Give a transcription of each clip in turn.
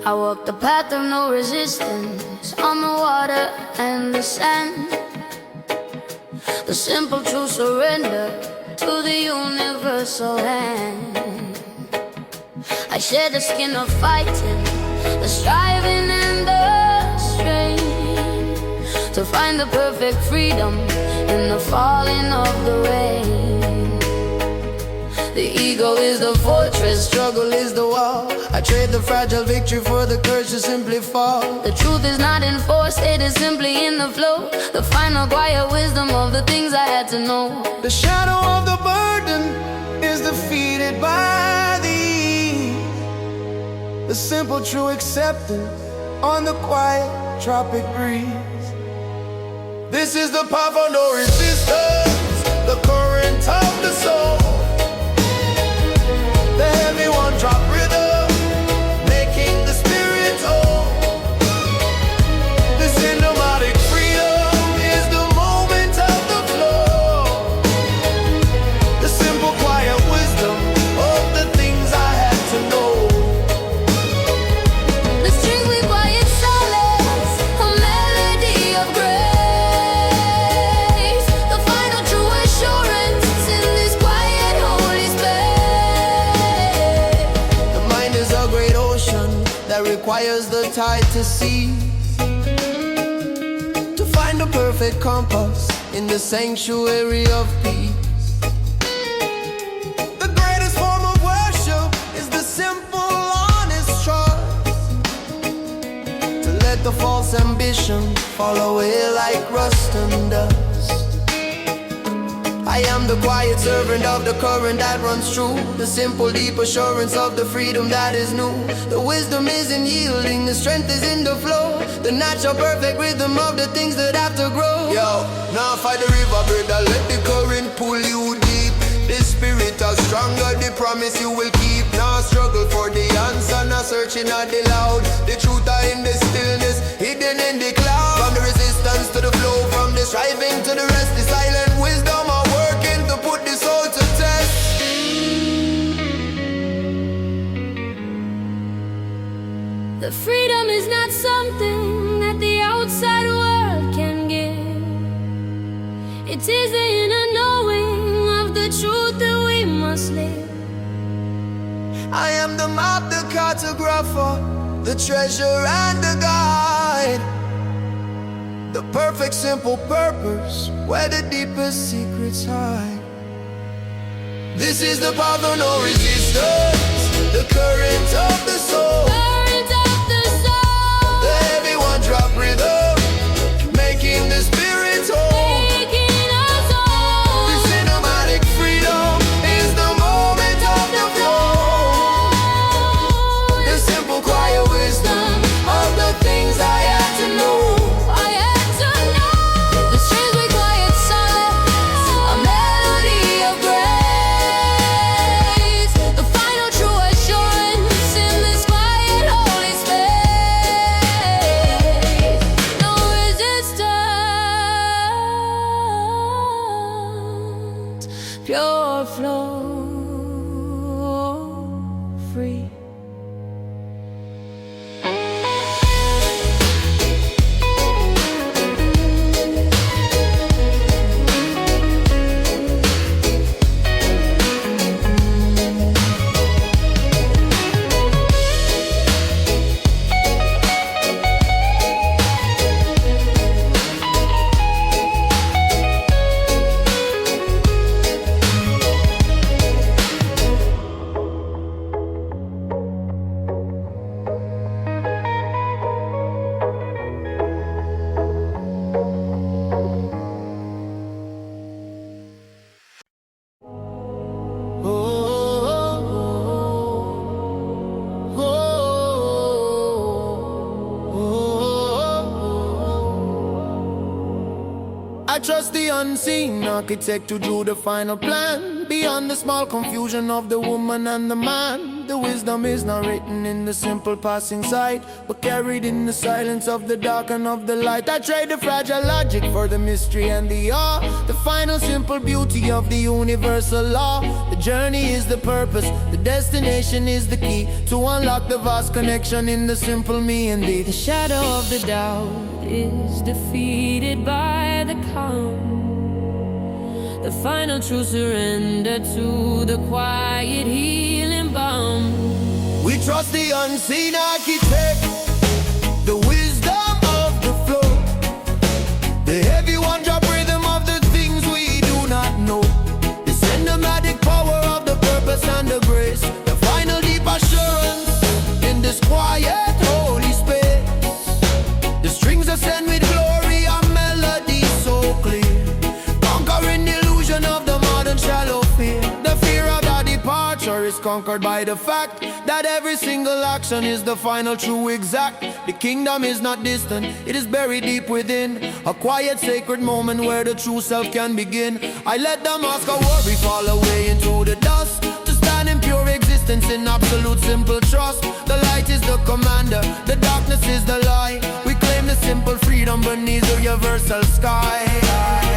I walk the path of no resistance on the water and the sand. The simple true surrender to the universal hand. I share the skin of fighting, the striving and the strain, to find the perfect freedom in the falling of the rain. The ego is the fortress, struggle is the wall. I trade the fragile victory for the courage to simply fall. The truth is not in force, it is simply in the flow. The final quiet wisdom of the things I had to know. The shadow of the burden is defeated by the ease. The simple true acceptance on the quiet tropic breeze. This is the path of no resistance, the current of the soul. The heavy one drop rhythm, making the spirit whole. The cinematic freedom is the moment of the flow. The simple quiet wisdom of the things I had to know. The strings we quiet solace, a melody of grace. The final true assurance in this quiet holy space. The mind is a great ocean that requires the tide to cease, to find the perfect compass in the sanctuary of peace. The greatest form of worship is the simple, honest trust, to let the false ambition fall away like rust and dust. I am the quiet servant of the current that runs true, the simple deep assurance of the freedom that is new. The wisdom is in yielding, the strength is in the flow, the natural perfect rhythm of the things that have to grow. Yo, now fight the river, brother, let the current pull you deep. The spirit is stronger, the promise you will keep. Now struggle for the answer, now searching at the loud. The truth are in the stillness, hidden in the cloud. From the resistance to the flow, from the striving to the rest, the silent wisdom are working to put the soul to test. The freedom is not something that the outside world can give. It is the inner knowing of the truth that we must live. I am the map, the cartographer, the treasure and the guide. The perfect simple purpose where the deepest secrets hide. This is the path of no resistance, the current of the soul. Current of the soul. The heavy one drop rhythm, making the spirit whole. Making us whole. The cinematic freedom is the moment of the flow. The simple quiet wisdom of the things I had to know. I had to know. The strings we quiet solace, a melody of grace. The final true assurance in this quiet holy space. No resistance, pure flow, free. I trust the unseen architect to do the final plan, beyond the small confusion of the woman and the man. The wisdom is not written in the simple passing sight, but carried in the silence of the dark and of the light. I trade the fragile logic for the mystery and the awe, the final simple beauty of the universal law. The journey is the purpose, the destination is the key to unlock the vast connection in the simple me and thee. The shadow of the doubt is defeated by the calm. The final true surrender to the quiet healing balm. We trust the unseen architect, the wisdom of the flow, the heavy one-drop rhythm of the things we do not know, the cinematic power of the purpose and the grace, the final deep assurance in this quiet holy space. The strings ascend with glory and melodies so clear, conquering the illusion of the modern shallow fear. The fear of the departure is conquered by the fact that every single action is the final true exact. The kingdom is not distant, it is buried deep within, a quiet sacred moment where the true self can begin. I let the mask of worry fall away into the dust, to stand in pure existence in absolute simple trust. The light is the commander, the darkness is the lie. We claim the simple freedom beneath the universal sky.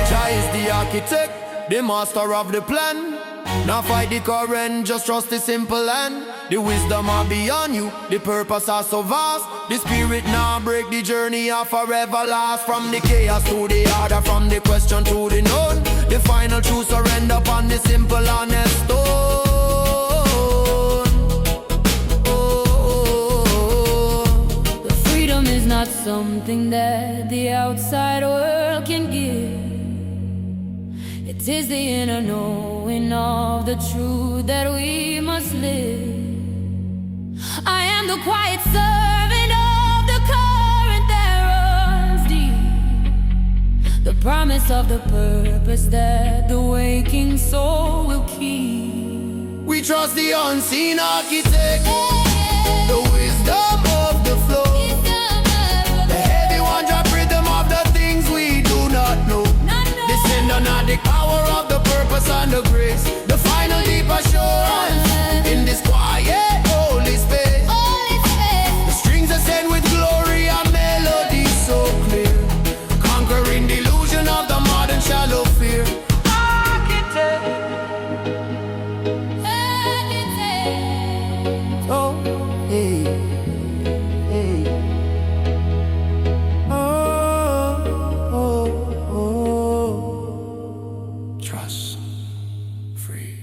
Jah is the architect, the master of the plan. Now fight the current, just trust the simple land. The wisdom are beyond you, the purpose are so vast. The spirit now break, the journey are forever last. From the chaos to the order, from the question to the known, the final truth surrender upon the simple honest stone. The freedom is not something that the outside world can give. It is the inner knowing of the truth that we must live. I am the quiet servant of the current that runs deep, the promise of the purpose that the waking soul will keep. We trust the unseen architect, the wisdom of the flow, the heavy one-drop rhythm of the things we do not know, the cinematic power of the purpose and the grace, the final deep assurance in this quiet holy space. The strings ascend with glory and melodies so clear, conquering the illusion of the modern shallow fear. Architect, oh, hey, hey. Trust, free.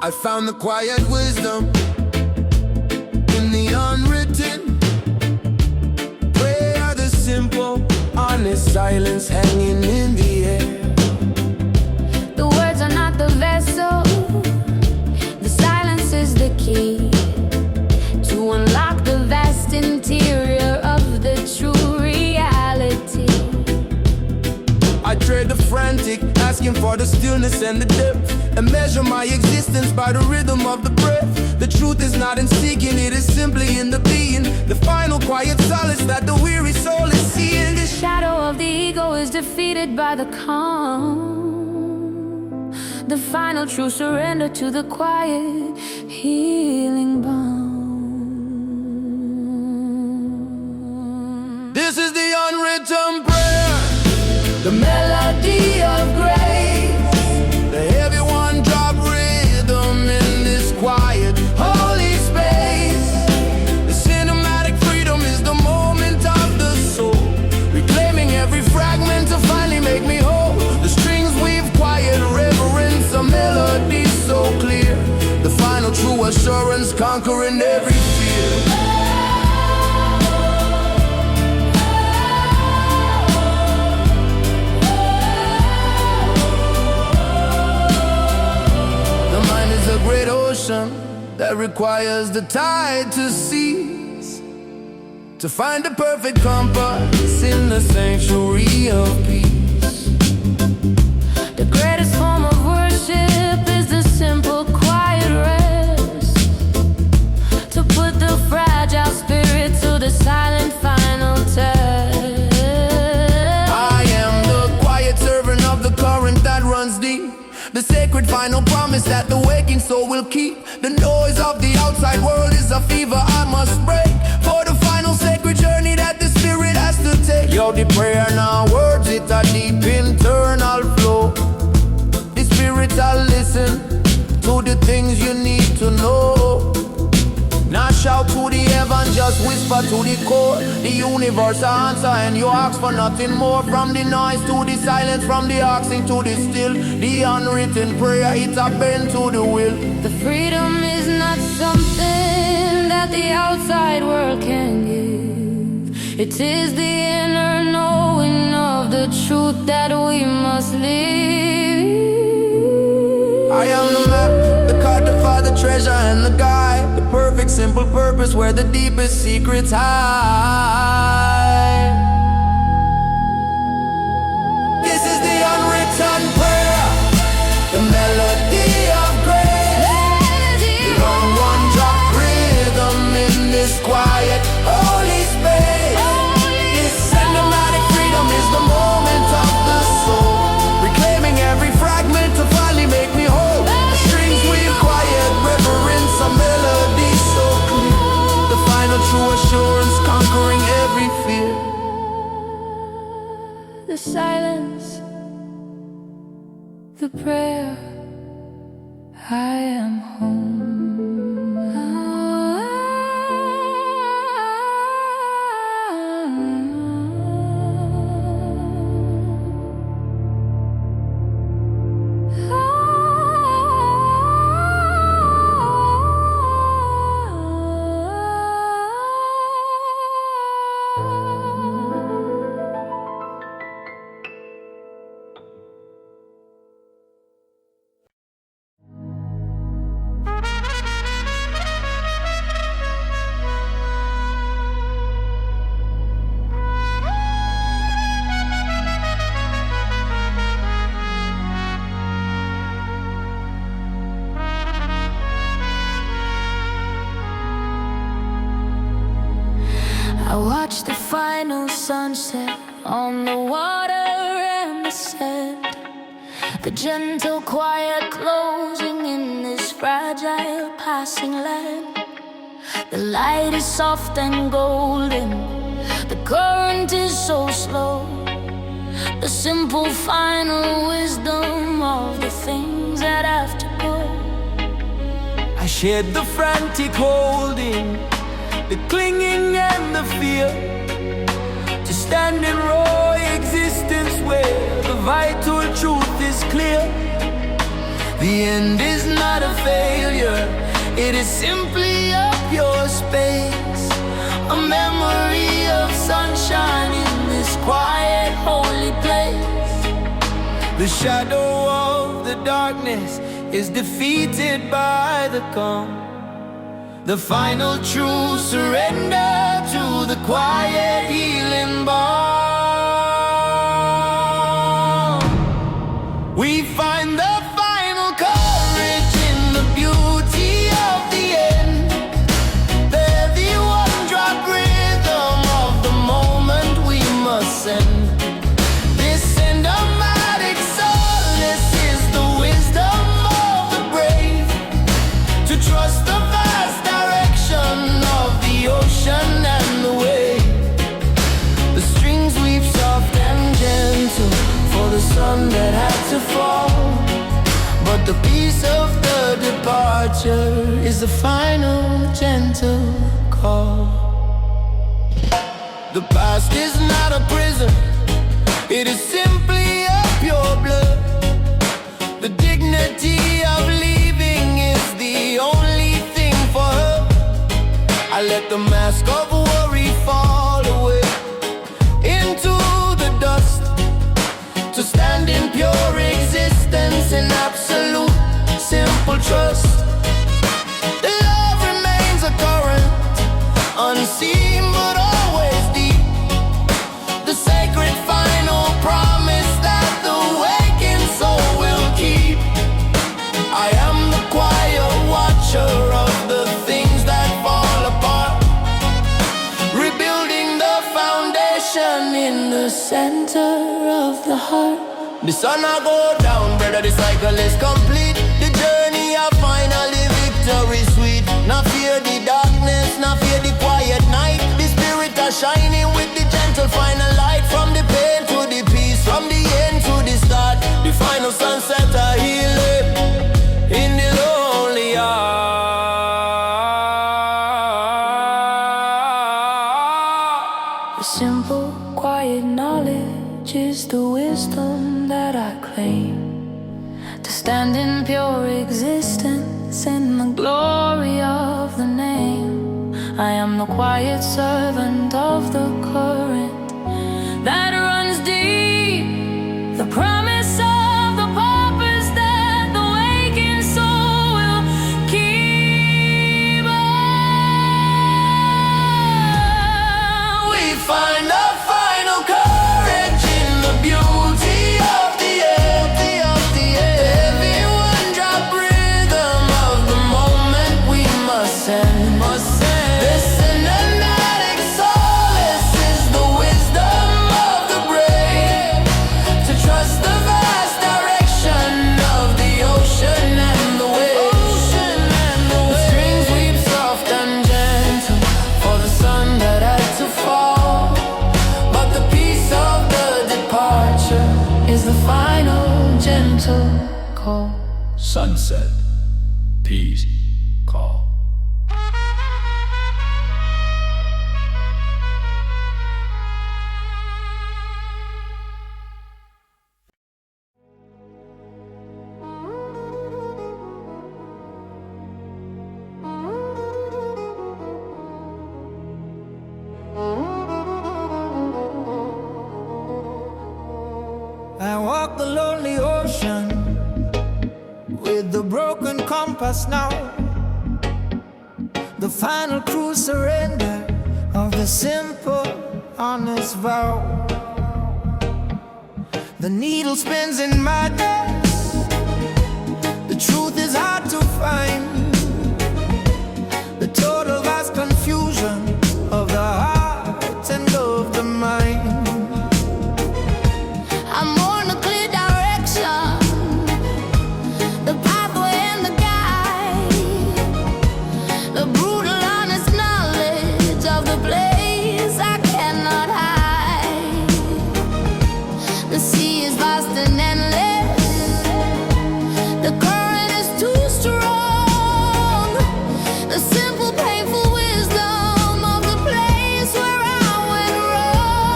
I found the quiet wisdom in the unwritten. Where the simple, honest silence hanging in the air. The words are not the vessel, the silence is the key to unlock the vast interior of the true reality. I trade the frantic, asking for the stillness and the depth, and measure my existence by the rhythm of the breath. The truth is not in seeking, it is simply in the being, the final quiet solace that the weary soul is seeing. The shadow of the ego is defeated by the calm, the final true surrender to the quiet healing balm. This is the unwritten prayer, the melody of grace, the heavy one-drop rhythm in this quiet holy space. The cinematic freedom is the moment of the soul, reclaiming every fragment to finally make me whole. The strings weave quiet reverence, a melody so clear, the final true assurance conquering every fear. A great ocean that requires the tide to cease, to find the perfect compass in the sanctuary of peace. final promise that the waking soul will keep. The noise of the outside world is a fever I must break, for the final sacred journey that the spirit has to take. Yo, the prayer now words, it a deep internal flow. The spirit will listen to the things you need to know. Now shout to the heaven, just whisper to the core. The universe answer and you ask for nothing more. From the noise to the silence, from the asking to the still. The unwritten prayer, it's a bend to the will. The freedom is not something that the outside world can give. It is the inner knowing of the truth that we must live. I am the map, the cartographer, the treasure and the guide. The perfect simple purpose where the deepest secrets hide. This is the unwritten prayer, the melody of grace. Run one drop rhythm in this quiet holy space. This cinematic freedom is the moment of the soul, reclaiming every fragment to finally make me whole. The strings weave quiet reverence, a melody so clear. The final true assurance conquering every fear. The silence, the prayer, I am home. I watch the final sunset on the water and the sand. The gentle quiet closing in this fragile passing land. The light is soft and golden, the current is so slow. The simple final wisdom of the things that have to go. I shared the frantic holding, the clinging and the fear, to stand in raw existence where the vital truth is clear. The end is not a failure, it is simply a pure space, a memory of sunshine in this quiet holy place. The shadow of the darkness is defeated by the calm. The final true surrender to the quiet healing balm. We find the final courage in the beauty of the end. They're the one drop rhythm of the moment we must send. This cinematic solace is the wisdom of the brave, to trust the vast of the ocean and the wave. The strings weave soft and gentle for the sun that had to fall. But the peace of the departure is the final gentle call. The past is not a prison, it is simply a pure blood. The dignity of leaving is the only thing for her. I let the mask of worry fall away into the dust, to stand in pure existence in absolute simple trust. The love remains a current, unseen but always deep. The sacred final promise that the waking soul will keep. I am the quiet watcher of the things that fall apart, rebuilding the foundation in the center of the heart. The sun a go down, brother, the cycle is complete. The simple, quiet knowledge is the wisdom that I claim. To stand in pure existence in the glory of the name. I am the quiet servant of the current that runs deep. The promise of the purpose that the waking soul will keep. We find our final courage in the beauty of the air. Everyone drop rhythm of the moment we must send. The cinematic solace is the wisdom of the brave. To trust the vast direction of the ocean and the waves. The strings weep soft and gentle for the sun that had to fall. But the peace of the departure is the final gentle call. Sunset, peace, call. I walk the lonely ocean with the broken compass now. The final cruise surrender of the simple, honest vow. The needle spins in madness. The truth is hard to find. The total vast confusion of the heart and of the mind. I'm on a clear direction, the pathway and the guide, the brutal honest knowledge of the place I cannot hide. The sea is vast and endless, the current is too strong. The simple painful wisdom of the place where I went wrong.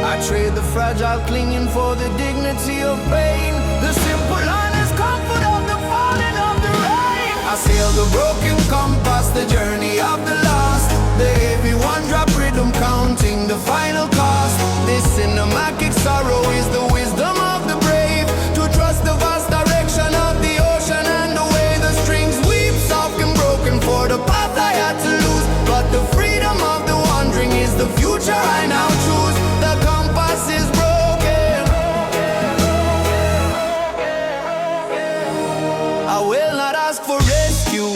I trade the fragile clinging for the dignity of pain. The simple honest comfort of the falling of the rain. I sail the broken compass, the journey of the lost. The heavy one drop rhythm counting the final cost. This cinematic sorrow is the wisdom of the brave. To trust the vast direction of the ocean and the way the strings weep soft and broken for the path I had to lose. But the freedom of the wandering is the future I now choose. The compass is broken. I will not ask for rescue,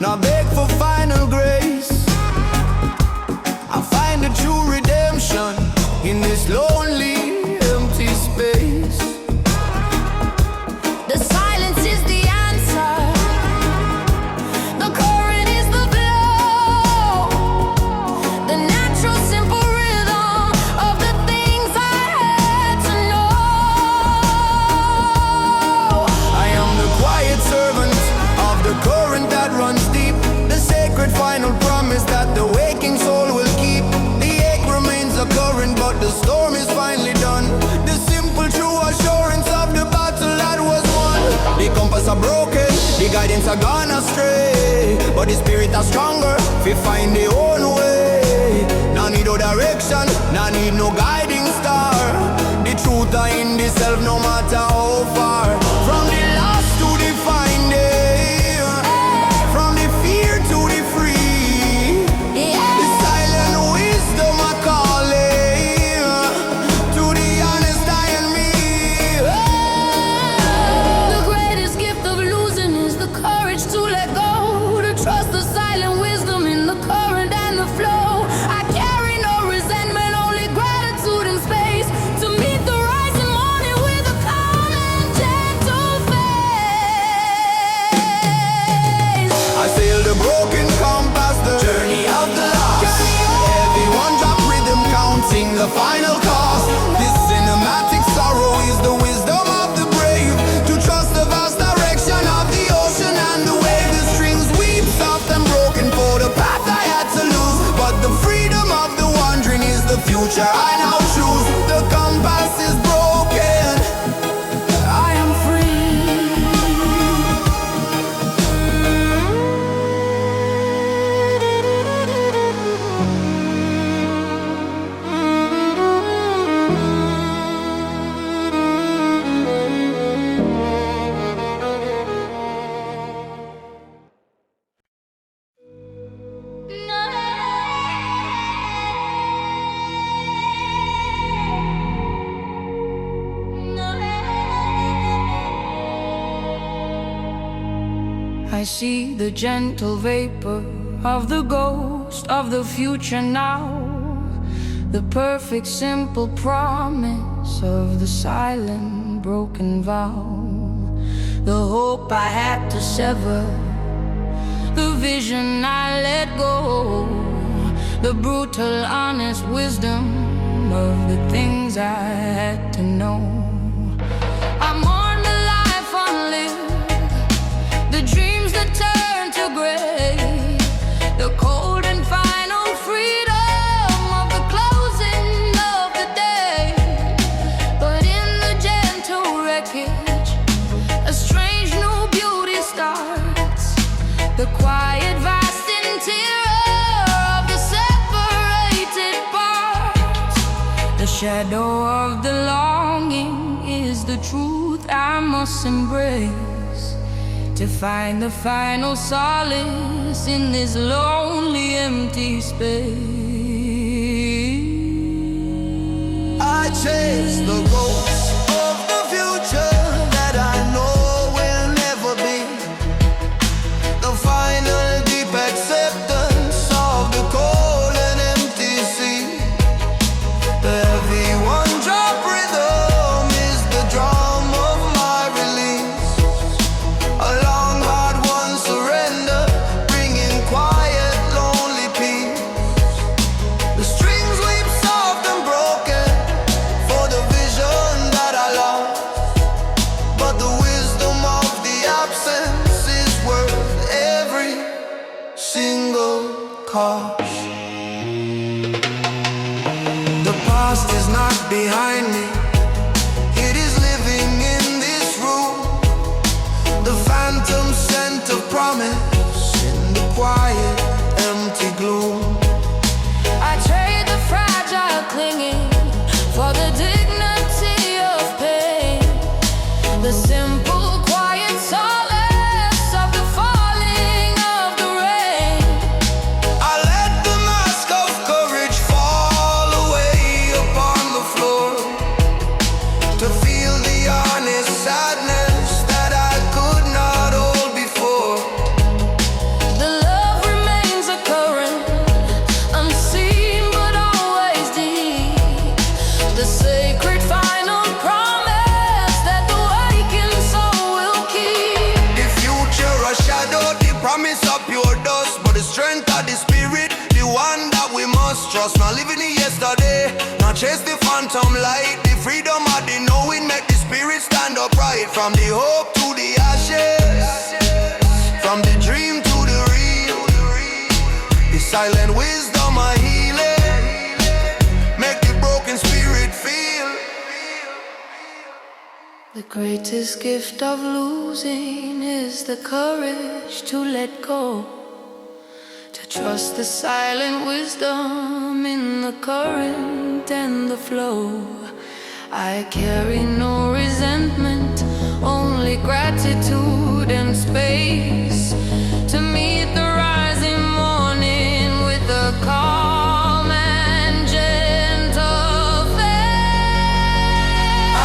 nor beg for final grace. I find a true redemption in this lonely, empty space. The silence is the answer, the current is the flow, the natural simple rhythm of the things I had to know. I am the quiet servant of the current that runs deep. The sacred final promise that the waking soul will keep. The ache remains a current, but the storm is finally done. The simple true assurance of the battle that was won. The compass are broken, the guidance are gone astray, but the spirit are stronger, we find their own way. No need no direction, no need no guiding star. The truth are in the self, no matter how far. From the lost to the finding, from the fear to the free. The silent wisdom I call it, to the honest I and me. The greatest gift of losing is the courage to let go, to trust the silent wisdom in the current and the flow. I carry no resentment, only gratitude and space to meet the rising morning with a calm and gentle I see the gentle vapor of the ghost of the future now, the perfect simple promise of the silent broken vow, the hope I had to sever, the vision I let go, the brutal honest wisdom of the things I had to know. I mourn the life unlived, the dreams that turn to gray, the cold and final freedom of the closing of the day. But in the gentle wreckage, a strange new beauty starts, the quiet vast interior of the separated parts. The shadow of the longing is the truth I must embrace, to find the final solace in this lonely empty space. I chase the ghosts of the future that I know will never be, the final deep acceptance of the cold and empty sea. The heavy one-drop rhythm is the drum of my release, a long hard one surrender, bringing quiet lonely peace. The strings weep soft and broken for the vision that I lost, but the wisdom of the absence is worth every single cost. The past is not behind me, it is living in this room, the phantom scent of promise in the quiet, empty gloom. I trade the fragile clinging for the dignity of pain, the simple quiet solace of the falling of the rain. I let the mask of courage fall away upon the floor, to feel the honest sadness that I could not hold before. The love remains a current, unseen but always deep, the sacred final promise that the waking soul will keep. The future a shadow, the promise of pure dust, but the strength of the spirit, the one that we must trust. Not living in yesterday, not chase the phantom light, the freedom of the knowing make the spirit stand upright. From the hope to the ashes, from the dream to the real, the silent wisdom of healing, make the broken spirit feel. The greatest gift of losing is the courage to let go, to trust the silent wisdom in the current and the flow. I carry no resentment, only gratitude and space, to meet the rising morning with a calm and gentle faith.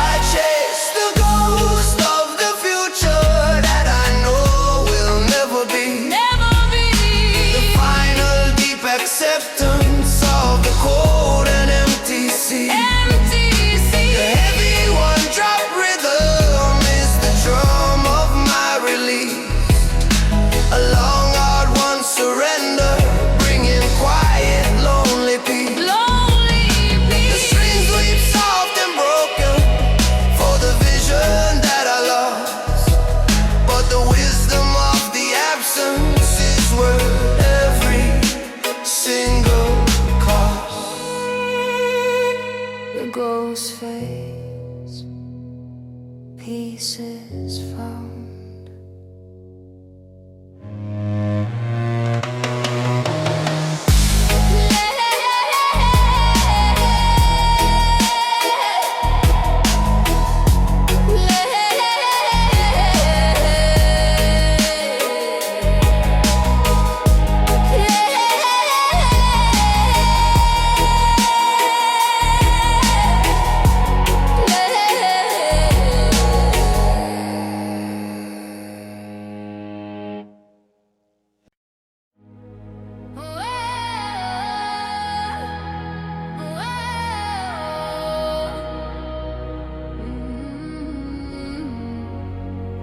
I chase the ghost of the future that I know will never be, Never be the final deep acceptance of the cold and empty sea. empty sea. The heavy one-drop rhythm is the drum of my release,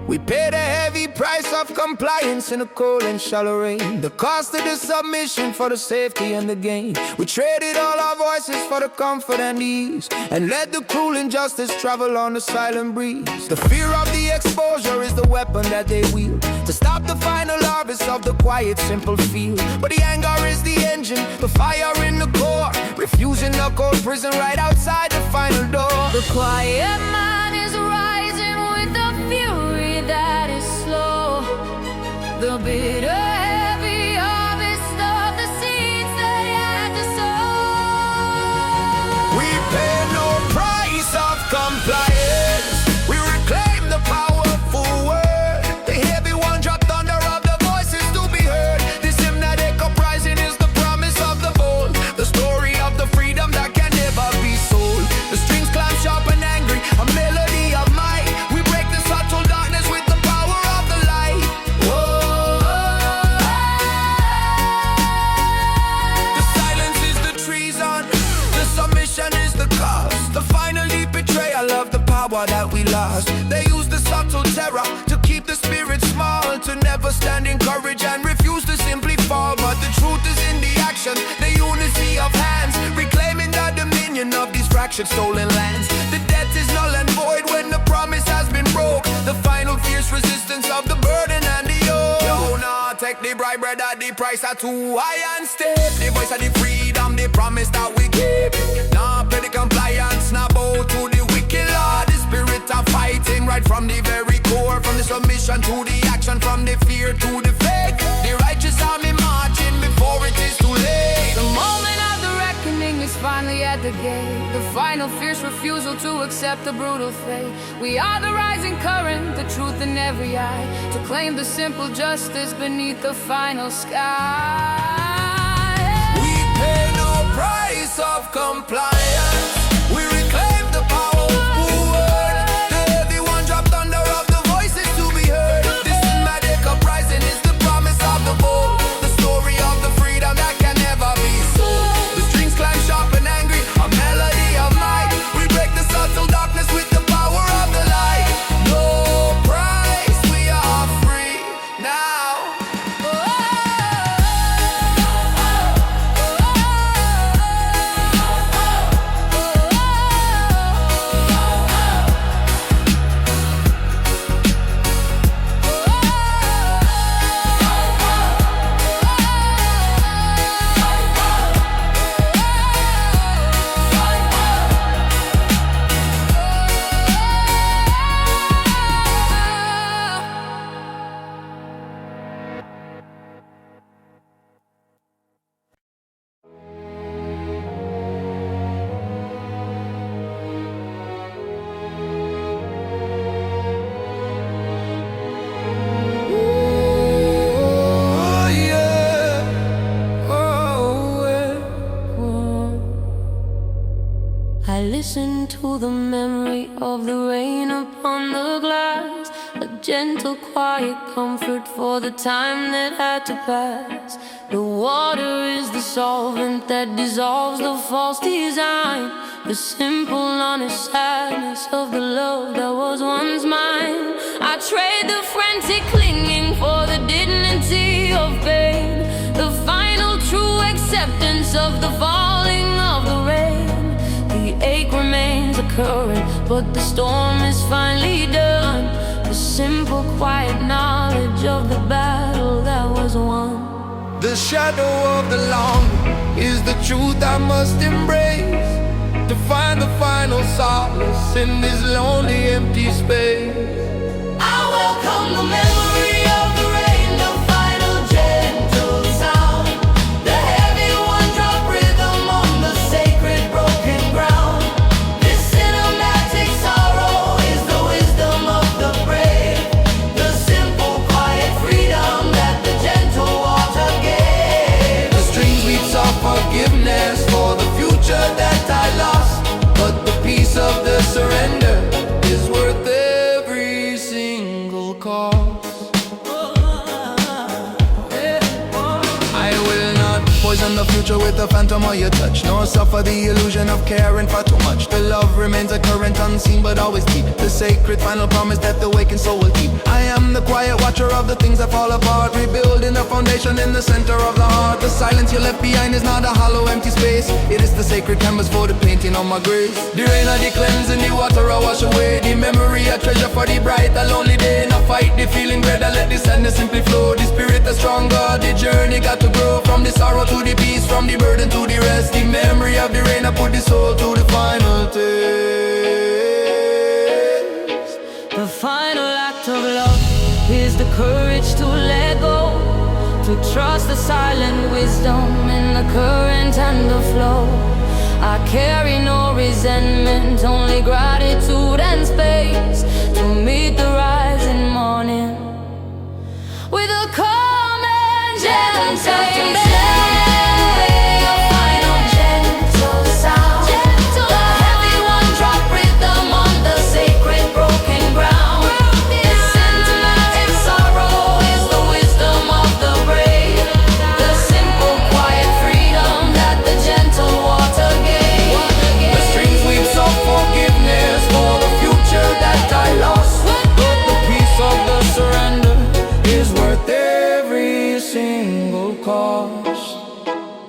We paid a heavy price of compliance in the cold and shallow rain. The cost of the submission for the safety and the gain. We traded all our voices for the comfort and ease, and let the cruel injustice travel on the silent breeze. The fear of the exposure is the weapon that they wield to stop the final harvest of the quiet, simple field. But the anger is the engine, the fire in the core, refusing the cold prison right outside the final door. The quiet man is rising with the fury that is slow. The bitter, heavy harvest of the seeds they had to sow. We pay no price of compliance. We reclaim the powerful word. The heavy one dropped under of the voices to be heard. This hymnatic uprising is the promise of the bold, the story of the freedom that can never be sold. The strings climb sharp and angry, a melody of might. We break the subtle darkness with the power of the light. Whoa. The silence is the treason, the submission is the cost, the final deep betrayal of the power that we lost. They use the subtle terror to keep the spirit small, to never stand in courage and refuse to simply fall. But the truth is in the action, the unity of hands, reclaiming the dominion of these fractured stolen lands. The debt is null and void when the promise has been broke. The final fierce resistance of the burden and the yoke. Yo, nah, take the bribe, brother, the price are too high and steep. The voice of the freedom, the promise that we keep. Nah, pay the compliance, nah, bow to the wicked law. The spirit of fighting right from the very core, from the submission to the action, from the fear to the faith. The righteous army marching before it is too late. The moment of the reckoning is finally at the gate. The final fierce refusal to accept the brutal fate. We are the rising current, the truth in every eye, to claim the simple justice beneath the final sky. We pay no price of compliance. We reclaim the powerful word. The heavy one dropped under of the voices to be heard. This cinematic uprising is the promise of the bold, the story of the freedom that can never be sold. The strings climb sharp and angry, a melody of might. We break the subtle darkness with the power of the light. No price, we are free now. I listen to the memory of the rain upon the glass, a gentle, quiet comfort for the time that had to pass. The water is the solvent that dissolves the false design, the simple, honest sadness of the love that was once mine. I trade the frantic clinging for the dignity of pain, the final true acceptance of the falling of the rain. The ache remains a current, but the storm is finally done. The simple, quiet knowledge of the battle that was won. The shadow of the long is the truth I must embrace, to find the final solace in this lonely, empty space. I welcome the memory of the rain, the final gentle sound, the heavy one-drop rhythm on the sacred broken ground. This cinematic sorrow is the wisdom of the brave, the simple, quiet freedom that the gentle water gave. The strings beats of forgiveness for the future that I lost, but the peace of the surrender is worth every single cost. I will not Envision the future with the phantom of your touch. Nor suffer the illusion of caring for too much. The love remains a current, unseen but always deep. The sacred final promise that the wakened soul will keep. I am the quiet watcher of the things that fall apart, rebuilding the foundation in the center of the heart. The silence you left behind is not a hollow empty space. It is the sacred canvas for the painting on my grace. The rain of the cleansing, the water I wash away. The memory a treasure for the bright, a lonely day. Not fight the feeling better, let the sadness simply flow. The spirit is stronger, the journey got to grow. From the sorrow to the peace, from the burden to the rest. The memory of the rain, I put the soul to the final taste. The final act of love is the courage to let go, to trust the silent wisdom in the current and the flow. I carry no resentment, only gratitude and space to meet the rising morning with a calm and gentle taste.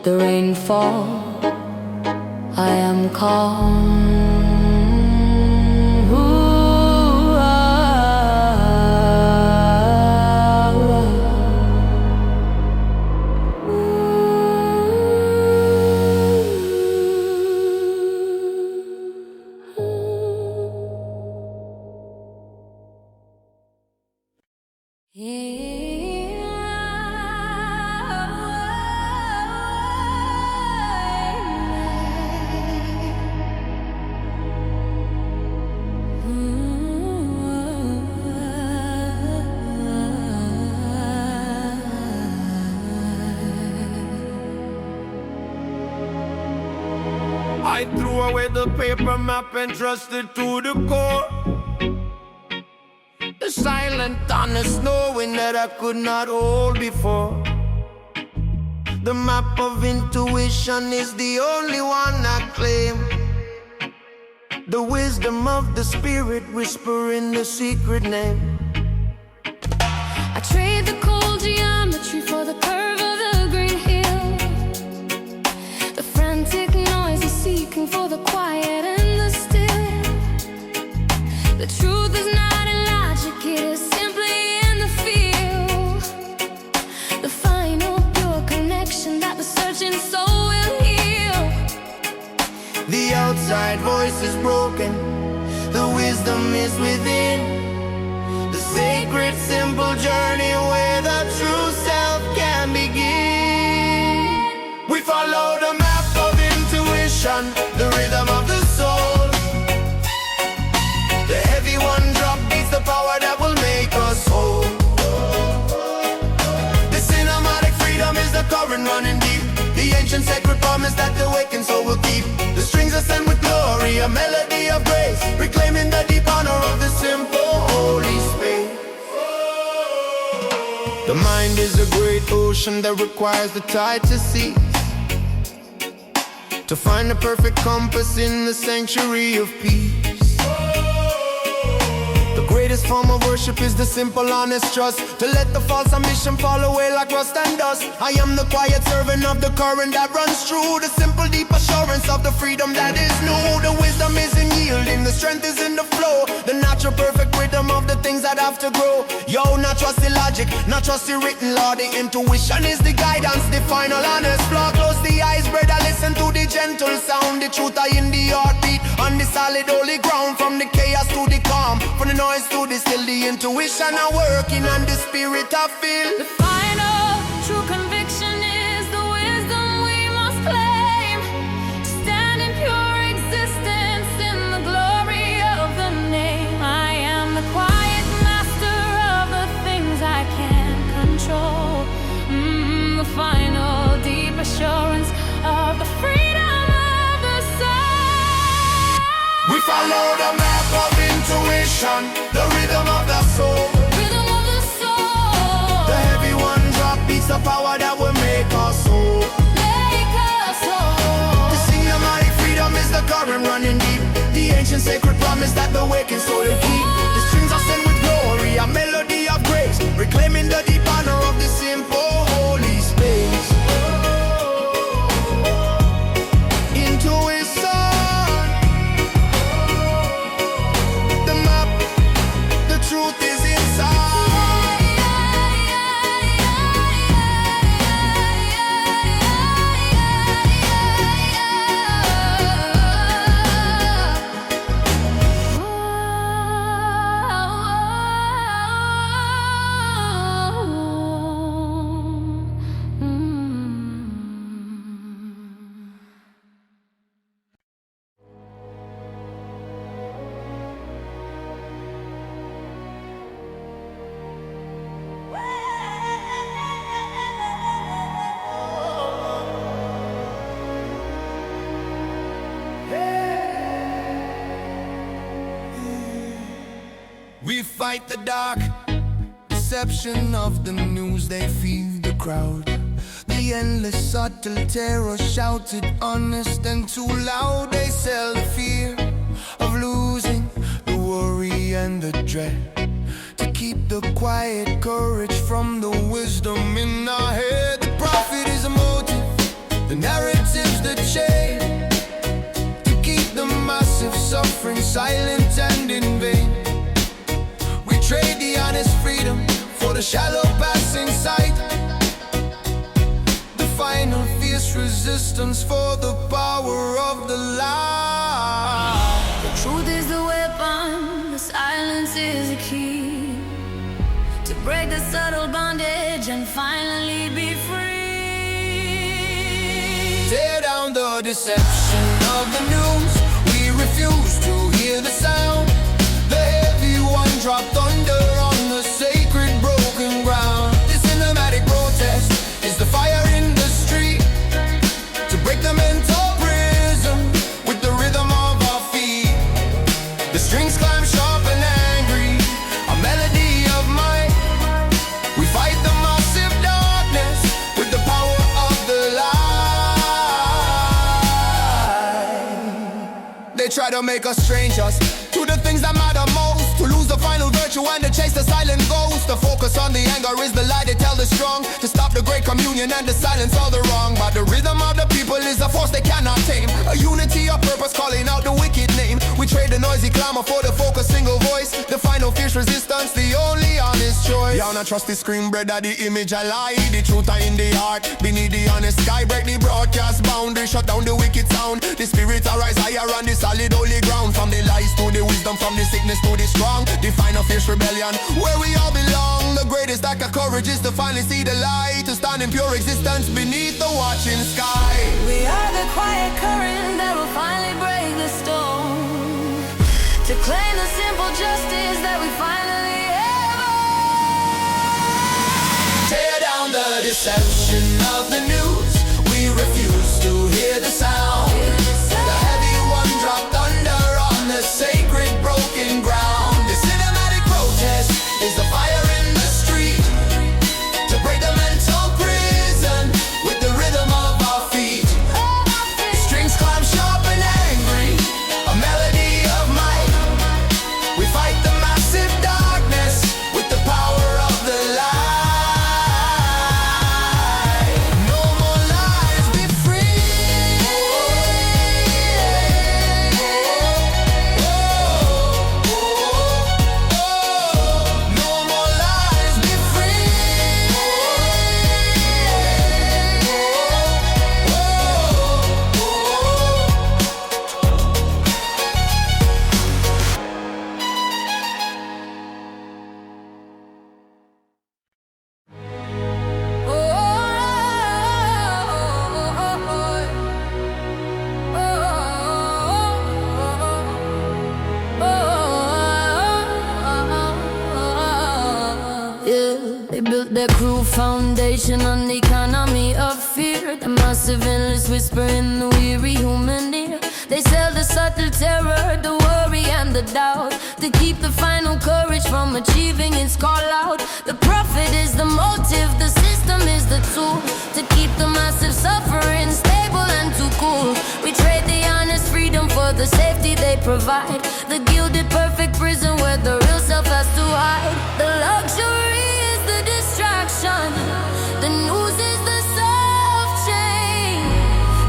The rainfall, I am calm. Ooh, I threw away the paper map and trusted to the core. The silent honest knowing that I could not hold before. The map of intuition is the only one I claim. The wisdom of the spirit whispering the secret name. I trade the cold geometry for the curve of the green hill. The frantic noise is seeking for the quiet and the still. The truth is not in logic, it is simply in the feel. The final pure connection that the searching soul will heal. The outside voice is broken, the wisdom is within. The sacred simple journey where the true self can begin. We follow the map of intuition, the rhythm of the soul. The heavy one drop beats the power that will make us whole. The cinematic freedom is the current running deep. The ancient sacred promise that the wakened soul will keep. The strings are sent with glory, a melody of grace, reclaiming the deep honor of the simple holy space. The mind is a great ocean that requires the tide to cease, to find the perfect compass in the sanctuary of peace. The greatest form of worship is the simple honest trust, to let the false ambition fall away like rust and dust. I am the quiet servant of the current that runs through, the simple deep assurance of the freedom that is new. The wisdom is in yielding, the strength is in the flow, the natural perfect rhythm of the things that have to grow. Yo, not trust the logic, not trust the written law. The intuition is the guidance, the final honest flaw. Close the eyes, brother, listen to the gentle sound. The truth are in the heartbeat, on the solid holy ground. From the chaos to the calm, from the noise to the still, the intuition are working and the spirit I feel. The final true conviction is the wisdom we must claim, to stand in pure existence in the glory of the name. I am the quiet master of the things I can't control. The final deep assurance of the freedom of the soul. We follow the map of intuition, the rhythm of the soul. Rhythm of the soul. The heavy one drop beats the power that will make us whole. Let ancient sacred promise that the waking soul will keep. The strings are sent with glory, a melody of grace, reclaiming the deep honor of this simple holy space. Into his son, the map, the truth is inside. We fight the dark deception of the news, they feed the crowd. The endless subtle terror shouted honest and too loud. They sell the fear of losing, the worry and the dread, to keep the quiet courage from the wisdom in our head. The prophet is a motive, the narrative's the chain, to keep the massive suffering silent and in vain. Trade the honest freedom for the shallow passing sight, the final fierce resistance for the power of the lie. The truth is the weapon, the silence is the key, to break the subtle bondage and finally be free. Tear down the deception of the news, we refuse to hear the sound. The heavy one dropped thunder on the sacred broken ground. The cinematic protest is the fire in the street, to break the mental prison with the rhythm of our feet. The strings climb sharp and angry, a melody of might. We fight the massive darkness with the power of the light. They try to make us strangers to the things that matter most, to lose the final virtue and to chase the silent ghost. The focus on the anger is the lie they tell the strong, to stop the great communion and to silence all the wrong. But the rhythm of the people is a force they cannot tame, a unity of purpose calling out the wicked name. We trade the noisy clamor for the focused single voice, the final fierce resistance, the only honest choice. Y'all not trust the screen, brother, the image I lie. The truth are in the heart, beneath the honest sky. Break the broadcast boundary, shut down the wicked sound. The spirits arise higher on the solid holy ground. From the lies to the wisdom, from the sickness to the strong, define a fierce rebellion where we all belong. The greatest act of courage is to finally see the light, to stand in pure existence beneath the watching sky. We are the quiet current that will finally break the storm, to claim the simple justice that we finally have. Tear down the deception of the news, we refuse to hear the sound. The heavy one dropped thunder on the sacred broken ground. The cinematic protest is the fire in the street, to break the mental prison with the rhythm of our feet. The strings climb sharp and angry, a melody of might. We fight the massive darkness with the power of the light. No more lies, be free. No more lies, be free. Yeah, they built their cruel foundation on the economy of fear, the massive endless whisper in the weary human ear. They sell the subtle terror, the worry and the doubt, to keep the final courage from achieving its call out. The prophet is the motive, the system is the tool, to keep the massive suffering stable and too cool. We trade the honest freedom for the safety they provide. The gilded perfect prison where the real self has to hide. The luxury is the distraction. The news is the soft chain.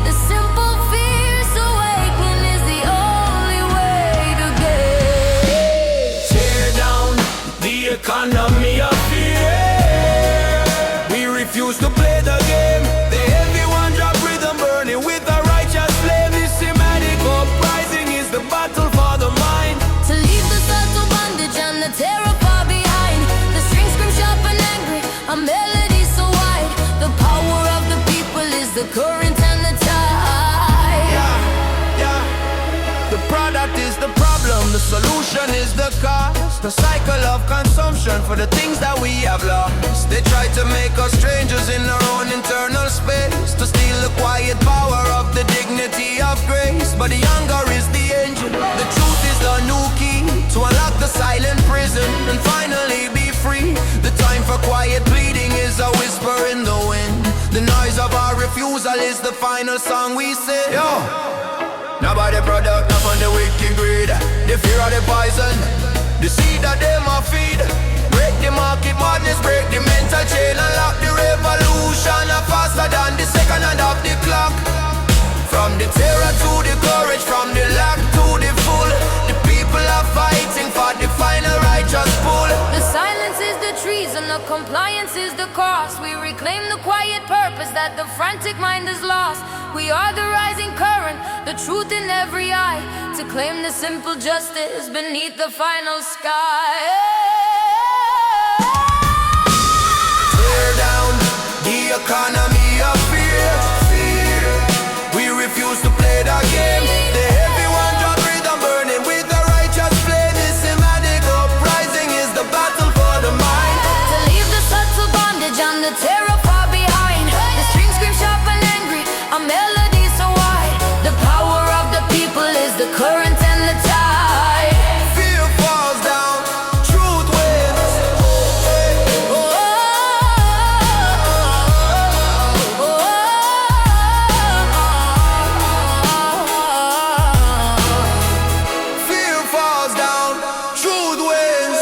The simple fierce awakening is the only way to get. Tear down the economy of fear. We refuse to play the game. The heavy one drop rhythm burning with a righteous flame. This Sinematic uprising is the battle for the mind. To leave the subtle bondage and the terror far behind. The strings scream sharp and angry, a melody so wide. The power of the people is the current and the tide. Yeah. The product is the problem, the solution is the cause. The cycle of consumption for the things that we have lost. They try to make us strangers in our own internal space, to steal the quiet power of the dignity of grace. But the hunger is the engine, the truth is the new key to unlock the silent prison and finally be free. The time for quiet pleading is a whisper in the wind. The noise of our refusal is the final song we sing. Yo! Nobody product, not on the wicked greed. The fear of the poison, the seed that them a feed. Break the market madness, break the mental chain, unlock the revolution faster than the second hand of the clock. From the terror to the courage, from the lack to the full, the people are fighting for the final righteous pull. The silence is the treason, the compliance is the cost. We reclaim the quiet purpose that the frantic mind has lost. We are the rising current, the truth in every eye, to claim the simple justice beneath the final sky. Tear down the economy of fear. We refuse to play the game. The heavy one drop rhythm burning with a righteous flame. This Sinematic uprising is the battle for the mind. To leave the subtle bondage and the terror far behind. The strings scream sharp and angry, a melody so wide. The power of the people is the current and the tide. Fear falls down, truth wins. Fear falls down, truth wins.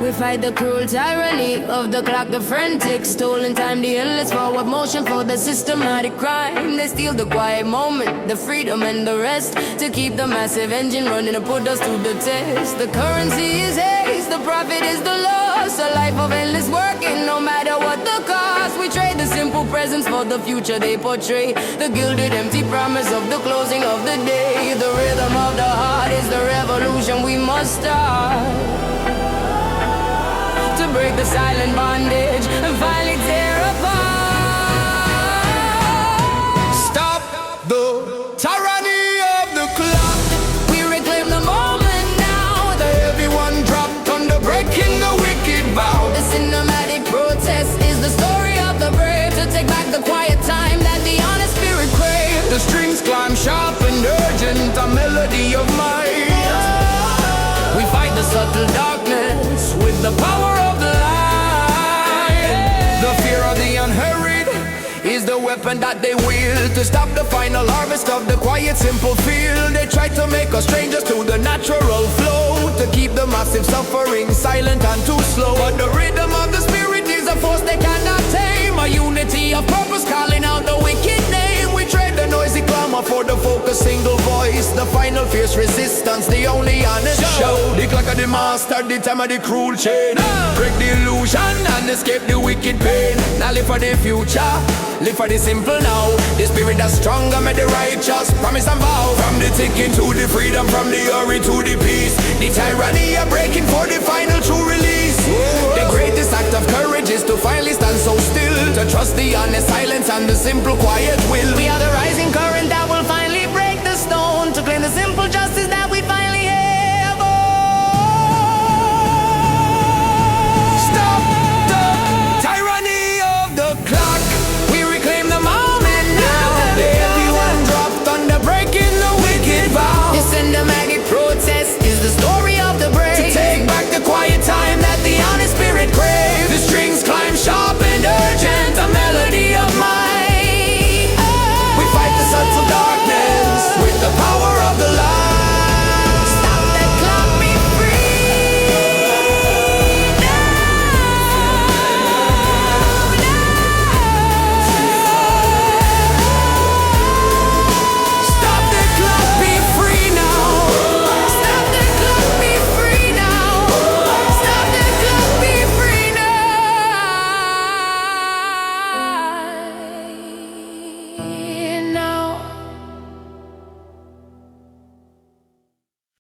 We fight the cruel tyranny of the clock, the frantic stolen time, the endless forward motion for the systematic crime. They steal the quiet moment, the freedom and the rest, to keep the massive engine running and put us to the test. The currency is haste, the profit is the loss, a life of endless working no matter what the cost. We trade the simple presence for the future they portray, the gilded empty promise of the closing of the day. The rhythm of the heart is the revolution we must start, to break the silent bondage and finally tear apart. Stop the tyranny of the clock. We reclaim the moment now. The heavy one dropped under breaking the wicked vow. The cinematic protest is the story of the brave, to take back the quiet time that the honest spirit craves. The strings climb sharp and urgent, a melody of mine. We fight the subtle darkness with the power of the light. The fear of the unhurried is the weapon that they wield, to stop the final harvest of the quiet, simple field. They try to make us strangers to the natural flow, to keep the massive suffering silent and too slow. But the rhythm of the spirit is a force they cannot tame, a unity of purpose calling out the wicked name. We trade the noisy clamor for the focused single voice, the final fierce resistance, the only honest show. The clock of the master, the time of the cruel chain. Break the illusion and escape the wicked pain. Now live for the future, live for the simple now. The spirit that's stronger, made the righteous promise and vow. From the ticking to the freedom, from the hurry to the peace. The tyranny are breaking for the final true release. The greatest act act of courage is to finally stand so still, to trust the honest silence and the simple quiet will. We are the rising current.